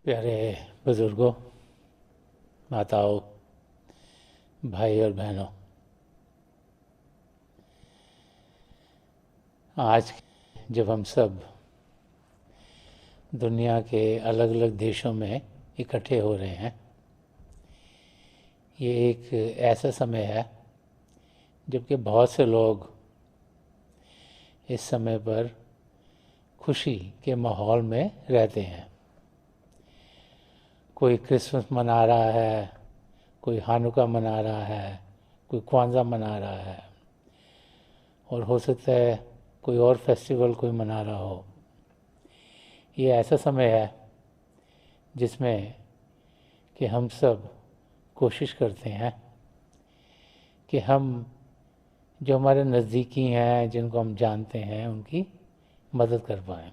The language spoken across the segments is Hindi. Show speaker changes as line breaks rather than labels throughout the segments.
प्यारे बुजुर्गों, माताओं, भाई और बहनों, आज जब हम सब दुनिया के अलग अलग देशों में इकट्ठे हो रहे हैं, ये एक ऐसा समय है जबकि बहुत से लोग इस समय पर खुशी के माहौल में रहते हैं। कोई क्रिसमस मना रहा है, कोई हानुका मना रहा है, कोई क्वांजा मना रहा है, और हो सकता है कोई और फेस्टिवल कोई मना रहा हो। ये ऐसा समय है जिसमें कि हम सब कोशिश करते हैं कि हम जो हमारे नज़दीकी हैं, जिनको हम जानते हैं, उनकी मदद कर पाएँ।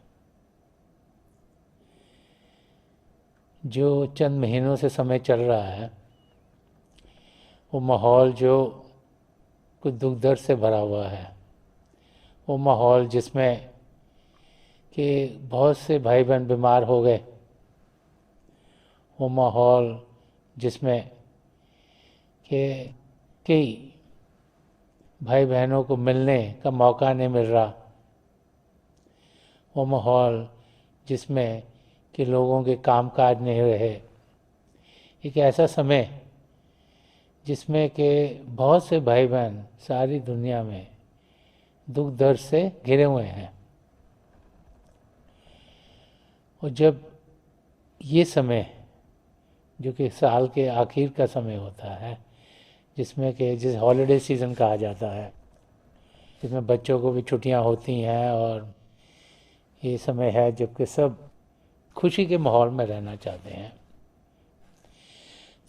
जो चंद महीनों से समय चल रहा है, वो माहौल जो कुछ दुख दर्द से भरा हुआ है, वो माहौल जिसमें कि बहुत से भाई बहन बीमार हो गए, वो माहौल जिसमें कि कई भाई बहनों को मिलने का मौका नहीं मिल रहा, वो माहौल जिसमें कि लोगों के कामकाज नहीं रहे। एक ऐसा समय जिसमें कि बहुत से भाई बहन सारी दुनिया में दुख दर्द से घिरे हुए हैं। और जब ये समय जो कि साल के आखिर का समय होता है, जिसमें कि जिस हॉलीडे सीज़न कहा जाता है, जिसमें बच्चों को भी छुट्टियां होती हैं, और ये समय है जबकि सब खुशी के माहौल में रहना चाहते हैं।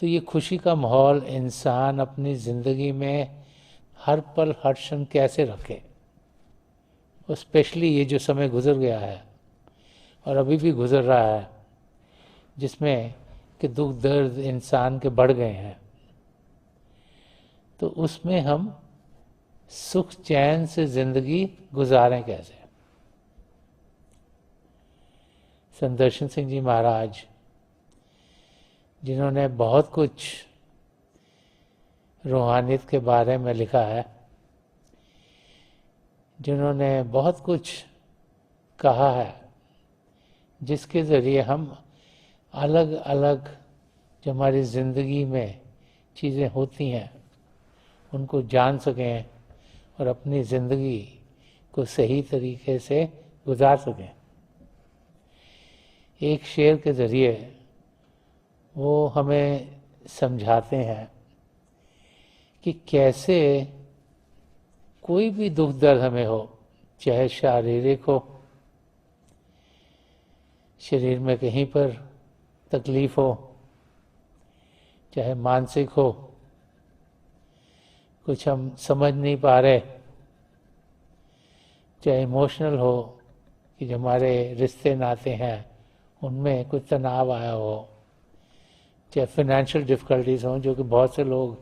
तो ये खुशी का माहौल इंसान अपनी ज़िंदगी में हर पल हर क्षण कैसे रखे, और स्पेशली ये जो समय गुजर गया है और अभी भी गुजर रहा है, जिसमें कि दुख दर्द इंसान के बढ़ गए हैं, तो उसमें हम सुख चैन से ज़िंदगी गुजारें कैसे। संत दर्शन सिंह जी महाराज, जिन्होंने बहुत कुछ रूहानियत के बारे में लिखा है, जिन्होंने बहुत कुछ कहा है, जिसके ज़रिए हम अलग अलग जो हमारी ज़िंदगी में चीज़ें होती हैं उनको जान सकें और अपनी ज़िंदगी को सही तरीके से गुजार सकें। एक शेर के ज़रिए वो हमें समझाते हैं कि कैसे कोई भी दुख दर्द हमें हो, चाहे शारीरिक हो, शरीर में कहीं पर तकलीफ हो, चाहे मानसिक हो, कुछ हम समझ नहीं पा रहे, चाहे इमोशनल हो कि जो हमारे रिश्ते नाते हैं उनमें कुछ तनाव आया हो, चाहे फिनेंशियल डिफ़िकल्टीज हों, जो कि बहुत से लोग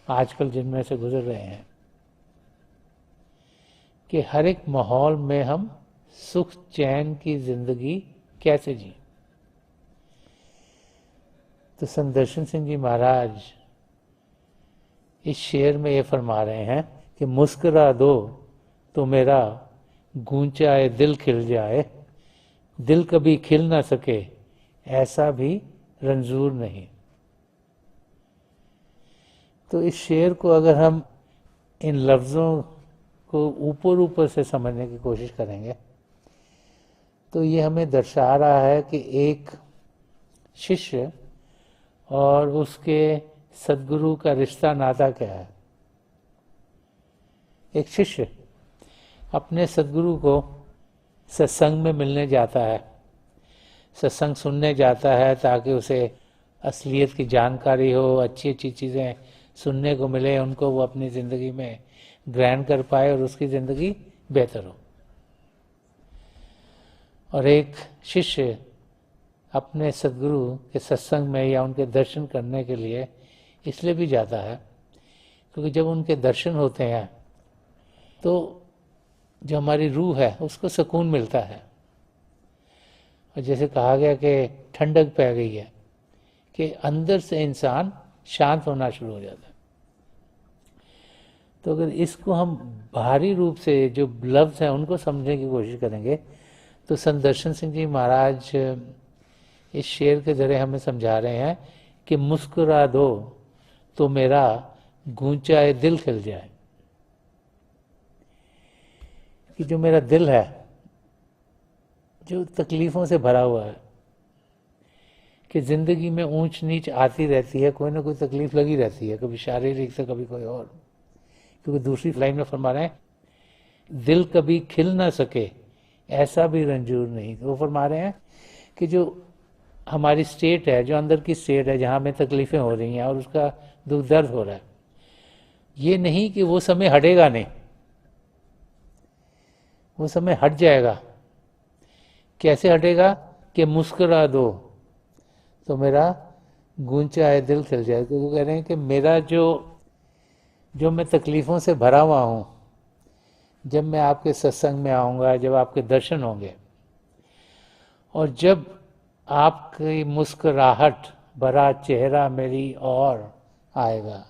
आजकल जिनमें से गुजर रहे हैं, कि हर एक माहौल में हम सुख चैन की ज़िंदगी कैसे जी। तो संत दर्शन सिंह जी महाराज इस शेर में ये फरमा रहे हैं कि मुस्कुरा दो तो मेरा गूंचाए दिल खिल जाए, दिल कभी खिल ना सके ऐसा भी रंजूर नहीं। तो इस शेर को अगर हम इन लफ्ज़ों को ऊपर ऊपर से समझने की कोशिश करेंगे, तो ये हमें दर्शा रहा है कि एक शिष्य और उसके सदगुरु का रिश्ता नाता क्या है। एक शिष्य अपने सदगुरु को सत्संग में मिलने जाता है, सत्संग सुनने जाता है ताकि उसे असलियत की जानकारी हो, अच्छी अच्छी चीज़ें सुनने को मिले, उनको वो अपनी ज़िंदगी में ग्रहण कर पाए और उसकी ज़िंदगी बेहतर हो। और एक शिष्य अपने सदगुरु के सत्संग में या उनके दर्शन करने के लिए इसलिए भी जाता है क्योंकि जब उनके दर्शन होते हैं तो जो हमारी रूह है उसको सुकून मिलता है, और जैसे कहा गया कि ठंडक पै गई है, कि अंदर से इंसान शांत होना शुरू हो जाता है। तो अगर इसको हम बाहरी रूप से जो लफ्ज़ हैं उनको समझने की कोशिश करेंगे, तो संत दर्शन सिंह जी महाराज इस शेर के ज़रिए हमें समझा रहे हैं कि मुस्कुरा दो तो मेरा गूंचाए दिल खिल जाए। कि जो मेरा दिल है, जो तकलीफ़ों से भरा हुआ है, कि ज़िंदगी में ऊंच नीच आती रहती है, कोई ना कोई तकलीफ़ लगी रहती है, कभी शारीरिक से कभी कोई और। क्योंकि दूसरी लाइन में फरमा रहे हैं, दिल कभी खिल ना सके ऐसा भी रंजूर नहीं। तो वो फरमा रहे हैं कि जो हमारी स्टेट है, जो अंदर की स्टेट है, जहाँ हमें तकलीफ़ें हो रही हैं और उसका दुख दर्द हो रहा है, ये नहीं कि वो समय हटेगा नहीं, वो समय हट जाएगा। कैसे हटेगा? कि मुस्कुरा दो तो मेरा गूंचा है दिल खिल जाए। तो वो कह रहे हैं कि मेरा जो मैं तकलीफ़ों से भरा हुआ हूँ, जब मैं आपके सत्संग में आऊँगा, जब आपके दर्शन होंगे, और जब आपकी मुस्कुराहट भरा चेहरा मेरी और आएगा,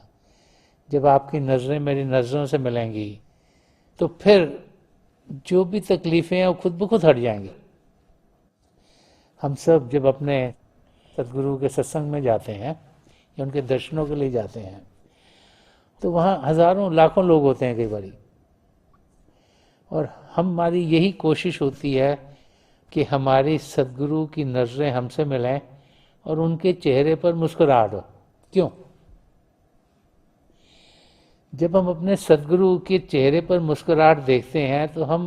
जब आपकी नज़रें मेरी नज़रों से मिलेंगी, तो फिर जो भी तकलीफ़ें हैं वो खुद ब खुद हट जाएंगी। हम सब जब अपने सदगुरु के सत्संग में जाते हैं या उनके दर्शनों के लिए जाते हैं, तो वहाँ हज़ारों लाखों लोग होते हैं कई बारी, और हमारी यही कोशिश होती है कि हमारी सदगुरु की नज़रें हमसे मिलें और उनके चेहरे पर मुस्कुराहट हो। क्यों? जब हम अपने सदगुरु के चेहरे पर मुस्कुराहट देखते हैं तो हम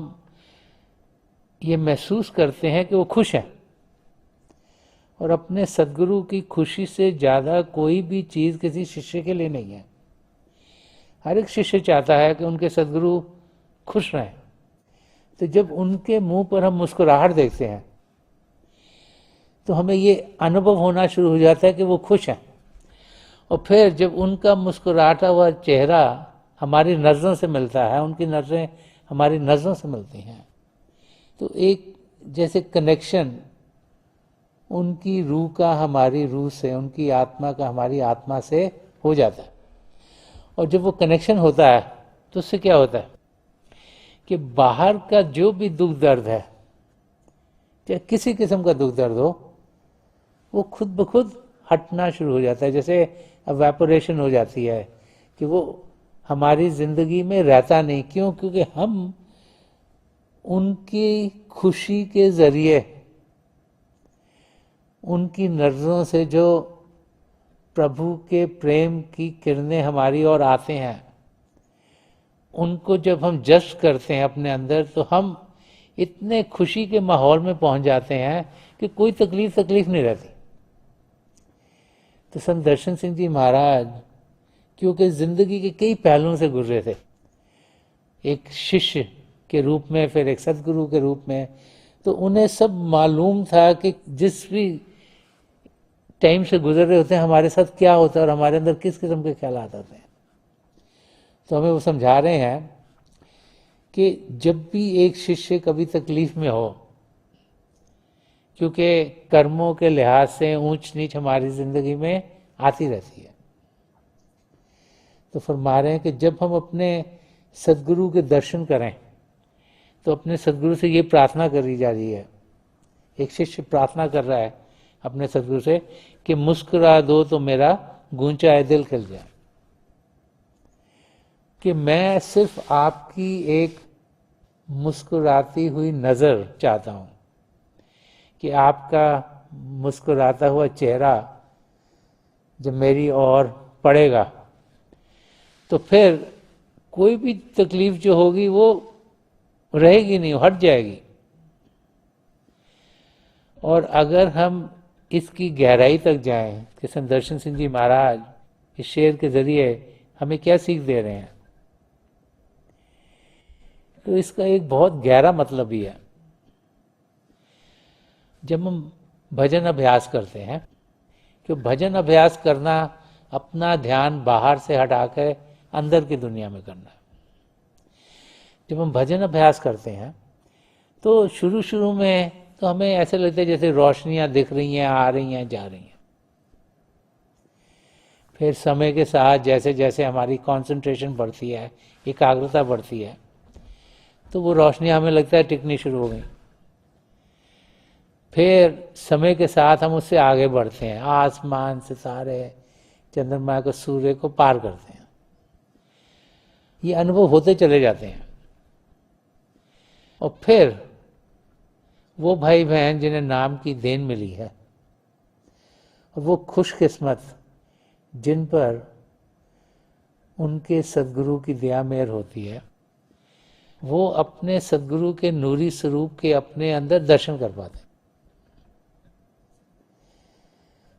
ये महसूस करते हैं कि वो खुश हैं, और अपने सदगुरु की खुशी से ज़्यादा कोई भी चीज़ किसी शिष्य के लिए नहीं है। हर एक शिष्य चाहता है कि उनके सदगुरु खुश रहें। तो जब उनके मुंह पर हम मुस्कुराहट देखते हैं तो हमें ये अनुभव होना शुरू हो जाता है कि वो खुश हैं। और फिर जब उनका मुस्कुराता हुआ चेहरा हमारी नज़रों से मिलता है, उनकी नज़रें हमारी नज़रों से मिलती हैं, तो एक जैसे कनेक्शन उनकी रूह का हमारी रूह से, उनकी आत्मा का हमारी आत्मा से हो जाता है। और जब वो कनेक्शन होता है तो उससे क्या होता है कि बाहर का जो भी दुख दर्द है, चाहे किसी किस्म का दुख दर्द हो, वो खुद ब खुद हटना शुरू हो जाता है। जैसे एवेपोरेशन हो जाती है कि वो हमारी ज़िंदगी में रहता नहीं। क्यों? क्योंकि हम उनकी खुशी के ज़रिए, उनकी नज़रों से जो प्रभु के प्रेम की किरणें हमारी ओर आते हैं, उनको जब हम जश्न करते हैं अपने अंदर, तो हम इतने खुशी के माहौल में पहुंच जाते हैं कि कोई तकलीफ नहीं रहती। तो संत दर्शन सिंह जी महाराज क्योंकि ज़िंदगी के कई पहलुओं से गुजरे थे, एक शिष्य के रूप में, फिर एक सदगुरु के रूप में, तो उन्हें सब मालूम था कि जिस भी टाइम से गुजर रहे होते हैं हमारे साथ क्या होता है और हमारे अंदर किस किस्म के ख्याल आते हैं। तो हमें वो समझा रहे हैं कि जब भी एक शिष्य कभी तकलीफ में हो, क्योंकि कर्मों के लिहाज से ऊंच नीच हमारी ज़िंदगी में आती रहती है, तो फरमा रहे हैं कि जब हम अपने सदगुरु के दर्शन करें तो अपने सदगुरु से ये प्रार्थना करी जा रही है। एक शिष्य प्रार्थना कर रहा है अपने सदगुरु से कि मुस्कुरा दो तो मेरा गूंचा है दिल खिल जाए, कि मैं सिर्फ आपकी एक मुस्कुराती हुई नज़र चाहता हूँ, कि आपका मुस्कुराता हुआ चेहरा जब मेरी ओर पड़ेगा तो फिर कोई भी तकलीफ जो होगी वो रहेगी नहीं, हट जाएगी। और अगर हम इसकी गहराई तक जाएं कि संत दर्शन सिंह जी महाराज इस शेर के ज़रिए हमें क्या सीख दे रहे हैं, तो इसका एक बहुत गहरा मतलब भी है। जब हम भजन अभ्यास करते हैं, कि भजन अभ्यास करना अपना ध्यान बाहर से हटाकर अंदर की दुनिया में करना है। जब हम भजन अभ्यास करते हैं तो शुरू में तो तो हमें ऐसे लगता है जैसे रोशनियां दिख रही हैं, आ रही हैं, जा रही हैं। फिर समय के साथ जैसे जैसे हमारी कंसंट्रेशन बढ़ती है, एकाग्रता बढ़ती है, तो वो रोशनियां हमें लगता है टिकनी शुरू हो गई। फिर समय के साथ हम उससे आगे बढ़ते हैं, आसमान, सितारे, चंद्रमा को, सूर्य को पार करते हैं। ये अनुभव होते चले जाते हैं। और फिर वो भाई बहन जिन्हें नाम की देन मिली है, और वो खुशकिस्मत जिन पर उनके सदगुरु की दया मेहर होती है, वो अपने सदगुरु के नूरी स्वरूप के अपने अंदर दर्शन कर पाते हैं।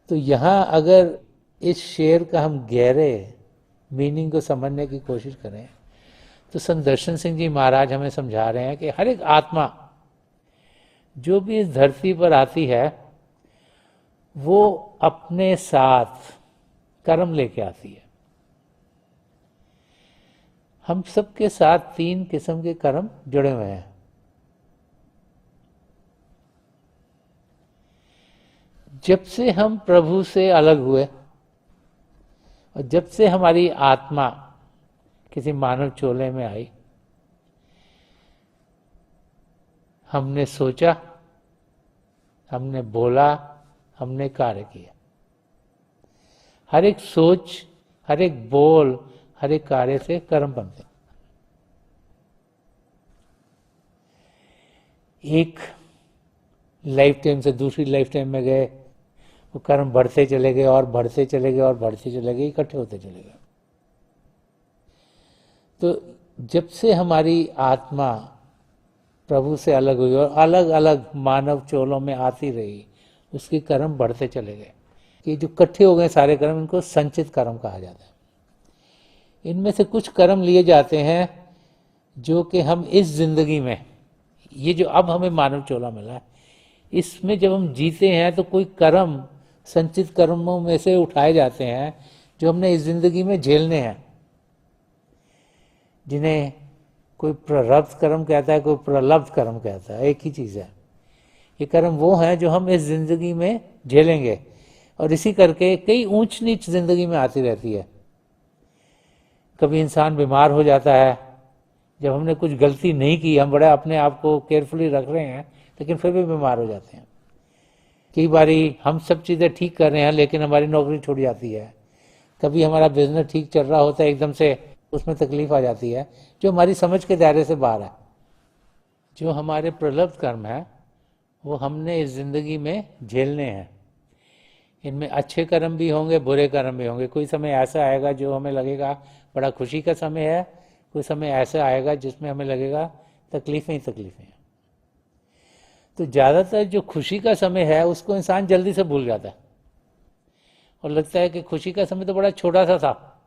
तो यहाँ अगर इस शेर का हम गहरे मीनिंग को समझने की कोशिश करें, तो संत दर्शन सिंह जी महाराज हमें समझा रहे हैं कि हर एक आत्मा जो भी इस धरती पर आती है, वो अपने साथ कर्म लेके आती है। हम सबके साथ 3 किस्म के कर्म जुड़े हुए हैं। जब से हम प्रभु से अलग हुए और जब से हमारी आत्मा किसी मानव चोले में आई, हमने सोचा, हमने बोला, हमने कार्य किया। हर एक सोच, हर एक बोल, हर एक कार्य से कर्म बनते हैं। एक लाइफ टाइम से दूसरी लाइफ टाइम में गए, वो कर्म बढ़ते चले गए और बढ़ते चले गए और बढ़ते चले गए, इकट्ठे होते चले गए। तो जब से हमारी आत्मा प्रभु से अलग हुई और अलग अलग मानव चोलों में आती रही, उसके कर्म बढ़ते चले गए। कि जो इकट्ठे हो गए सारे कर्म, इनको संचित कर्म कहा जाता है। इनमें से कुछ कर्म लिए जाते हैं जो कि हम इस जिंदगी में, ये जो अब हमें मानव चोला मिला है, इसमें जब हम जीते हैं तो कोई कर्म संचित कर्मों में से उठाए जाते हैं जो हमने इस जिंदगी में झेलने हैं, जिन्हें कोई प्रारब्ध कर्म कहता है, कोई प्रलब्ध कर्म कहता है, एक ही चीज़ है। ये कर्म वो हैं जो हम इस जिंदगी में झेलेंगे, और इसी करके कई ऊंच नीच जिंदगी में आती रहती है। कभी इंसान बीमार हो जाता है, जब हमने कुछ गलती नहीं की, हम बड़ा अपने आप को केयरफुली रख रहे हैं, लेकिन फिर भी बीमार हो जाते हैं। कई बारी हम सब चीज़ें ठीक कर रहे हैं लेकिन हमारी नौकरी छूट जाती है। कभी हमारा बिजनेस ठीक चल रहा होता है, एकदम से उसमें तकलीफ आ जाती है जो हमारी समझ के दायरे से बाहर है। जो हमारे प्रलब्ध कर्म है वो हमने इस जिंदगी में झेलने हैं। इनमें अच्छे कर्म भी होंगे, बुरे कर्म भी होंगे। कोई समय ऐसा आएगा जो हमें लगेगा बड़ा खुशी का समय है, कोई समय ऐसा आएगा जिसमें हमें लगेगा तकलीफें ही तकलीफें हैं। तो ज़्यादातर जो खुशी का समय है उसको इंसान जल्दी से भूल जाता है और लगता है कि खुशी का समय तो बड़ा छोटा सा था,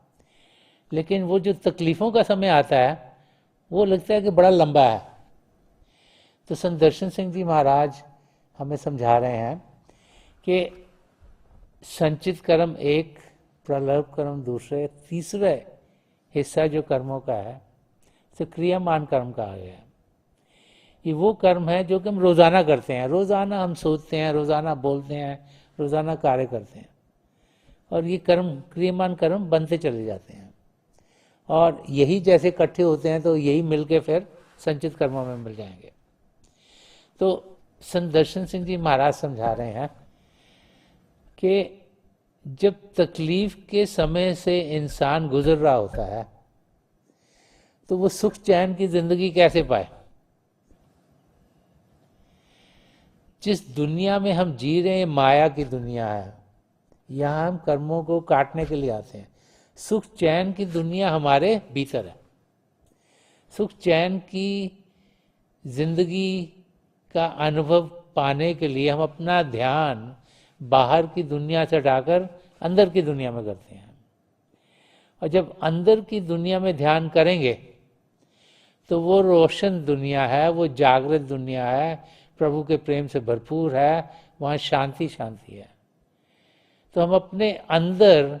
लेकिन वो जो तकलीफ़ों का समय आता है वो लगता है कि बड़ा लंबा है। तो संत दर्शन सिंह जी महाराज हमें समझा रहे हैं कि संचित कर्म एक, प्रलब्ध कर्म दूसरे, तीसरे हिस्सा जो कर्मों का है तो क्रियामान कर्म कहा गया है। ये वो कर्म है जो कि हम रोज़ाना करते हैं। रोज़ाना हम सोचते हैं, रोज़ाना बोलते हैं, रोज़ाना कार्य करते हैं, और ये कर्म क्रियामान कर्म बनते चले जाते हैं। और यही जैसे इकट्ठे होते हैं तो यही मिलके फिर संचित कर्मों में मिल जाएंगे। तो संत दर्शन सिंह जी महाराज समझा रहे हैं कि जब तकलीफ के समय से इंसान गुजर रहा होता है तो वो सुख चैन की जिंदगी कैसे पाए। जिस दुनिया में हम जी रहे हैं माया की दुनिया है, यहाँ हम कर्मों को काटने के लिए आते हैं। सुख चैन की दुनिया हमारे भीतर है। सुख चैन की जिंदगी का अनुभव पाने के लिए हम अपना ध्यान बाहर की दुनिया से हटाकर अंदर की दुनिया में करते हैं। और जब अंदर की दुनिया में ध्यान करेंगे तो वो रोशन दुनिया है, वो जागृत दुनिया है, प्रभु के प्रेम से भरपूर है, वहाँ शांति शांति है। तो हम अपने अंदर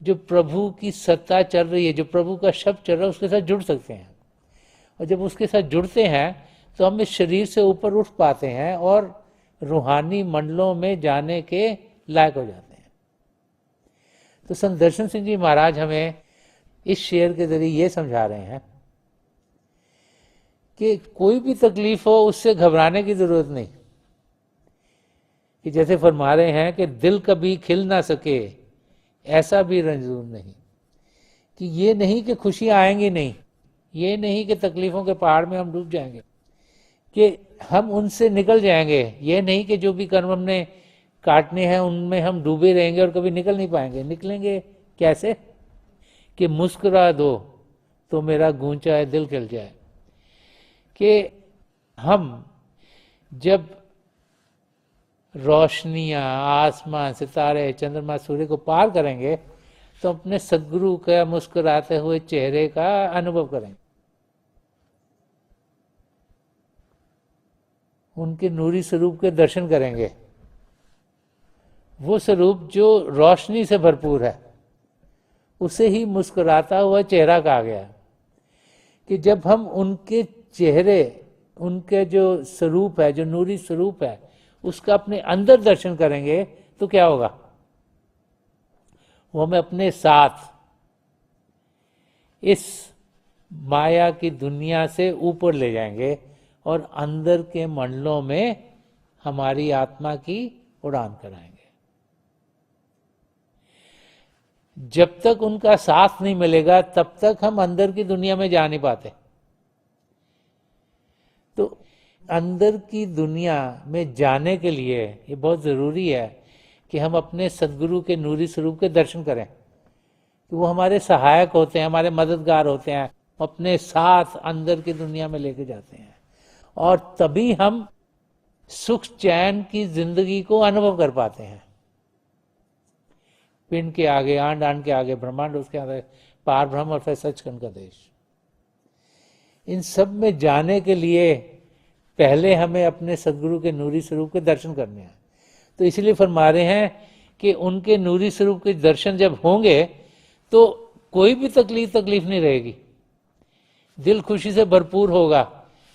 जो प्रभु की सत्ता चल रही है, जो प्रभु का शब्द चल रहा है, उसके साथ जुड़ सकते हैं। और जब उसके साथ जुड़ते हैं तो हम इस शरीर से ऊपर उठ पाते हैं और रूहानी मंडलों में जाने के लायक हो जाते हैं। तो संत दर्शन सिंह जी महाराज हमें इस शेर के जरिए ये समझा रहे हैं कि कोई भी तकलीफ हो उससे घबराने की जरूरत नहीं। कि जैसे फरमा रहे हैं कि दिल कभी खिल ना सके ऐसा भी रंजूर नहीं। कि ये नहीं कि खुशियां आएंगी नहीं, ये नहीं कि तकलीफों के पहाड़ में हम डूब जाएंगे, कि हम उनसे निकल जाएंगे। ये नहीं कि जो भी कर्म हमने काटने हैं उनमें हम डूबे रहेंगे और कभी निकल नहीं पाएंगे। निकलेंगे कैसे? कि मुस्कुरा दो तो मेरा गूंचा है दिल खिल जाए। कि हम जब रोशनियां, आसमान, सितारे, चंद्रमा, सूर्य को पार करेंगे तो अपने सदगुरु का मुस्कुराते हुए चेहरे का अनुभव करेंगे। उनके नूरी स्वरूप के दर्शन करेंगे। वो स्वरूप जो रोशनी से भरपूर है, उसे ही मुस्कुराता हुआ चेहरा कहा गया। कि जब हम उनके चेहरे, उनके जो स्वरूप है, जो नूरी स्वरूप है, उसका अपने अंदर दर्शन करेंगे तो क्या होगा? वो हमें अपने साथ इस माया की दुनिया से ऊपर ले जाएंगे और अंदर के मंडलों में हमारी आत्मा की उड़ान कराएंगे। जब तक उनका साथ नहीं मिलेगा तब तक हम अंदर की दुनिया में जा नहीं पाते। तो अंदर की दुनिया में जाने के लिए ये बहुत ज़रूरी है कि हम अपने सद्गुरु के नूरी स्वरूप के दर्शन करें। कि वो हमारे सहायक होते हैं, हमारे मददगार होते हैं, अपने साथ अंदर की दुनिया में लेके जाते हैं। और तभी हम सुख चैन की जिंदगी को अनुभव कर पाते हैं। पिंड के आगे, आंड आंड के आगे ब्रह्मांड, उसके आगे पार ब्रह्म और फिर सचखंड का देश। इन सब में जाने के लिए पहले हमें अपने सदगुरु के नूरी स्वरूप के दर्शन करने हैं। तो इसलिए फरमा रहे हैं कि उनके नूरी स्वरूप के दर्शन जब होंगे तो कोई भी तकलीफ नहीं रहेगी। दिल खुशी से भरपूर होगा,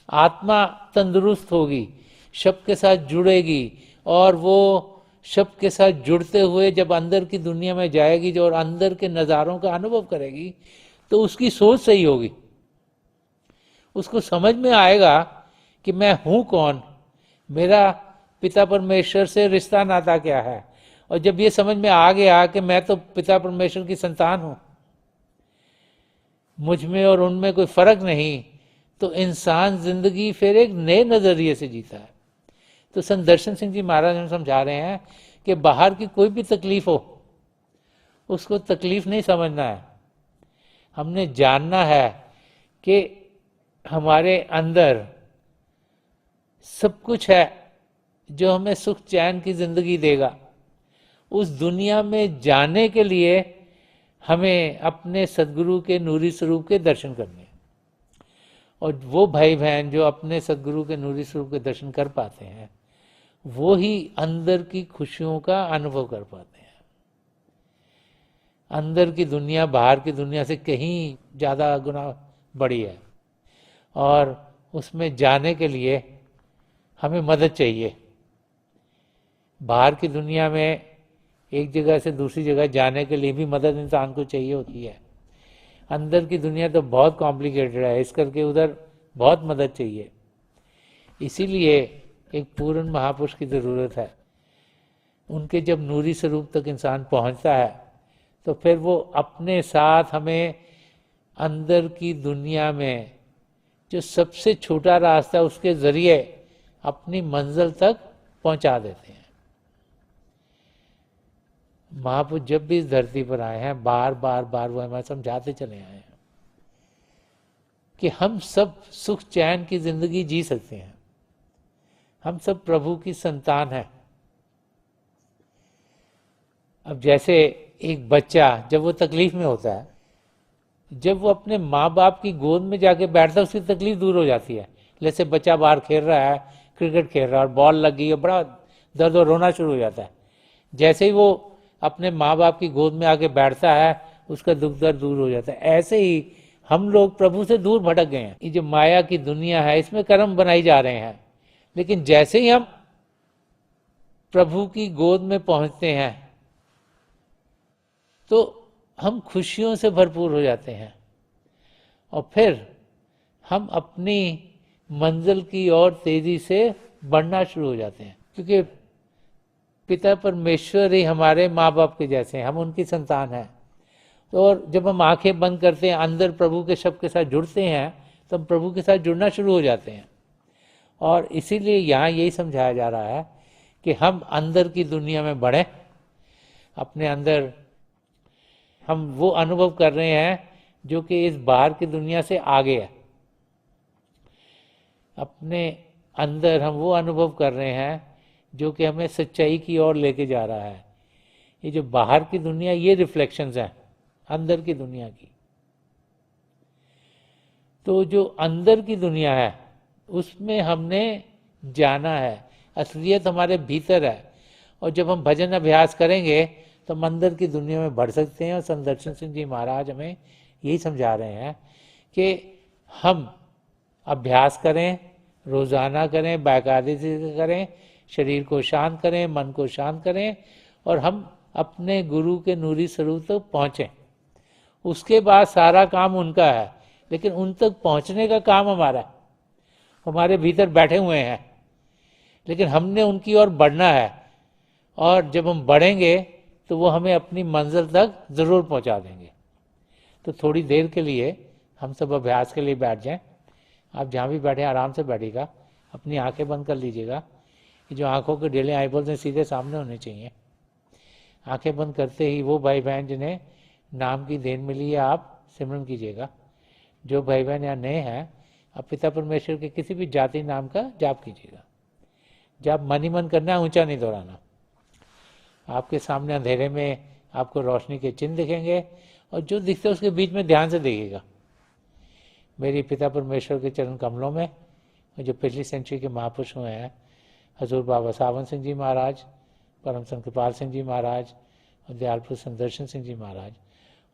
आत्मा तंदुरुस्त होगी, शब्द के साथ जुड़ेगी और वो शब्द के साथ जुड़ते हुए जब अंदर की दुनिया में जाएगी जो और अंदर के नज़ारों का अनुभव करेगी तो उसकी सोच सही होगी। उसको समझ में आएगा कि मैं हूं कौन, मेरा पिता परमेश्वर से रिश्ता नाता क्या है। और जब ये समझ में आ गया कि मैं तो पिता परमेश्वर की संतान हूं, मुझ में और उनमें कोई फर्क नहीं, तो इंसान जिंदगी फिर एक नए नजरिए से जीता है। तो संत दर्शन सिंह जी महाराज हम समझा रहे हैं कि बाहर की कोई भी तकलीफ हो उसको तकलीफ नहीं समझना है। हमने जानना है कि हमारे अंदर सब कुछ है जो हमें सुख चैन की जिंदगी देगा। उस दुनिया में जाने के लिए हमें अपने सदगुरु के नूरी स्वरूप के दर्शन करने। और वो भाई बहन जो अपने सदगुरु के नूरी स्वरूप के दर्शन कर पाते हैं वो ही अंदर की खुशियों का अनुभव कर पाते हैं। अंदर की दुनिया बाहर की दुनिया से कहीं ज़्यादा गुना बड़ी है और उसमें जाने के लिए हमें मदद चाहिए। बाहर की दुनिया में एक जगह से दूसरी जगह जाने के लिए भी मदद इंसान को चाहिए होती है। अंदर की दुनिया तो बहुत कॉम्प्लिकेटेड है, इस करके उधर बहुत मदद चाहिए। इसीलिए एक पूर्ण महापुरुष की ज़रूरत है। उनके जब नूरी स्वरूप तक इंसान पहुंचता है तो फिर वो अपने साथ हमें अंदर की दुनिया में जो सबसे छोटा रास्ता है उसके ज़रिए अपनी मंजिल तक पहुंचा देते हैं। महापुरुष जब भी इस धरती पर आए हैं बार बार वो हमें समझाते चले आए हैं कि हम सब सुख चैन की जिंदगी जी सकते हैं। हम सब प्रभु की संतान हैं। अब जैसे एक बच्चा जब वो तकलीफ में होता है, जब वो अपने माँ बाप की गोद में जाके बैठता है उसकी तकलीफ दूर हो जाती है। जैसे बच्चा बाहर खेल रहा है, क्रिकेट खेल रहा है और बॉल लग गई है, बड़ा दर्द और रोना शुरू हो जाता है। जैसे ही वो अपने माँ बाप की गोद में आके बैठता है उसका दुख दर्द दूर हो जाता है। ऐसे ही हम लोग प्रभु से दूर भटक गए हैं। ये जो माया की दुनिया है इसमें कर्म बनाई जा रहे हैं, लेकिन जैसे ही हम प्रभु की गोद में पहुंचते हैं तो हम खुशियों से भरपूर हो जाते हैं और फिर हम अपनी मंजिल की ओर तेजी से बढ़ना शुरू हो जाते हैं, क्योंकि पिता परमेश्वर ही हमारे माँ बाप के जैसे हैं, हम उनकी संतान हैं। तो और जब हम आंखें बंद करते हैं, अंदर प्रभु के शब्द के साथ जुड़ते हैं, तो हम प्रभु के साथ जुड़ना शुरू हो जाते हैं। और इसीलिए यहाँ यही समझाया जा रहा है कि हम अंदर की दुनिया में बढ़ें, अपने अंदर हम वो अनुभव कर रहे हैं जो कि इस बाहर की दुनिया से आगे है। अपने अंदर हम वो अनुभव कर रहे हैं जो कि हमें सच्चाई की ओर लेके जा रहा है। ये जो बाहर की दुनिया, ये रिफ्लेक्शंस हैं अंदर की दुनिया की। तो जो अंदर की दुनिया है उसमें हमने जाना है, असलियत हमारे भीतर है। और जब हम भजन अभ्यास करेंगे तो हम अंदर की दुनिया में बढ़ सकते हैं। और संदर्शन सिंह जी महाराज हमें यही समझा रहे हैं कि हम अभ्यास करें, रोज़ाना करें, बाकायदे से करें, शरीर को शांत करें, मन को शांत करें, और हम अपने गुरु के नूरी स्वरूप तक पहुँचें। उसके बाद सारा काम उनका है, लेकिन उन तक पहुँचने का काम हमारा है। हमारे भीतर बैठे हुए हैं, लेकिन हमने उनकी ओर बढ़ना है। और जब हम बढ़ेंगे तो वो हमें अपनी मंजिल तक ज़रूर पहुंचा देंगे। तो थोड़ी देर के लिए हम सब अभ्यास के लिए बैठ जाएं। आप जहाँ भी बैठे आराम से बैठिएगा, अपनी आंखें बंद कर लीजिएगा। ये जो आंखों के डेले आईबॉल्स हैं सीधे सामने होने चाहिए। आंखें बंद करते ही वो भाई बहन जिन्हें नाम की देन मिली है आप सिमरन कीजिएगा। जो भाई बहन यहाँ नए हैं, आप पिता परमेश्वर के किसी भी जाति नाम का जाप कीजिएगा। जाप मन ही मन करना है, ऊंचा नहीं दोहराना। आपके सामने अंधेरे में आपको रोशनी के चिन्ह दिखेंगे, और जो दिखते है उसके बीच में ध्यान से देखिएगा। मेरी पिता परमेश्वर के चरण कमलों में जो पिछली सेंचुरी के महापुरुष हुए हैं, हजूर बाबा सावन सिंह जी महाराज, परम संत कृपाल सिंह जी महाराज और दयालपुर संदर्शन सिंह जी महाराज,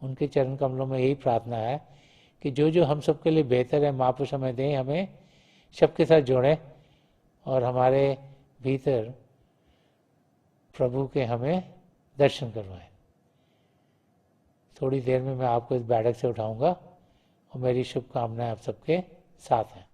उनके चरण कमलों में यही प्रार्थना है कि जो जो हम सबके लिए बेहतर है महापुरुष हमें दें, हमें सबके साथ जोड़ें और हमारे भीतर प्रभु के हमें दर्शन करवाएं। थोड़ी देर में मैं आपको इस बैठक से उठाऊंगा और मेरी शुभकामनाएं आप सबके साथ हैं।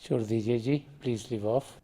छोड़ दीजिए जी, प्लीज़ लीव ऑफ।